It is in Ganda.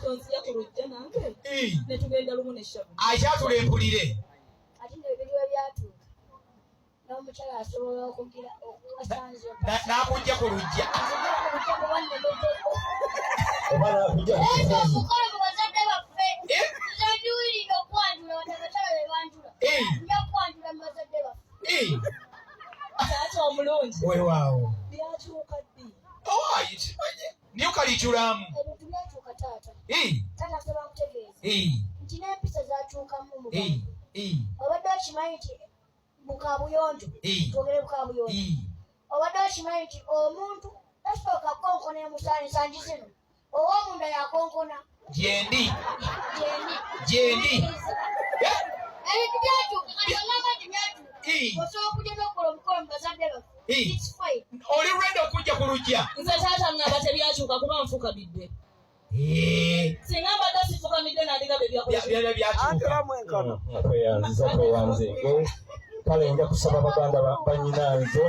tonsiya ku lujja nange ne tugenda lumu ne shabu akyatulempulire ati n'ebiriwe byatuuka n'omukyala asobola okugira okubasanze n'akujja ku lujja omukolo mu bazadde baffe zandiwirira okwanjula watabakyala be banjula nja kwanjula mu bazadde baffe taata omulungi weewaawo byakyuka ddi ayitibanye niyo kaliculamu ebintu byakyuka taata taata ffe bamutegeeza nti n'empisa zakyukamu mu bantu obadde okimanyi nti bukabuyonjo twogere bukabuyonjo obadde okimanyi nti omuntu tasooka konkona emusaani sanji zino ow'omunda yakonkona gyendi ebintu byakyuka kati ogamba nti byakyuka osobola okujja n'okola omukolo mu bazadde baffe oli lwenda okujja ku lujja nze taata ngamba tebyakyuka kuba nfukabidde singa mbadde sifukamidde nandigabe tweyanziza kale nja kusaba baganda banyinanze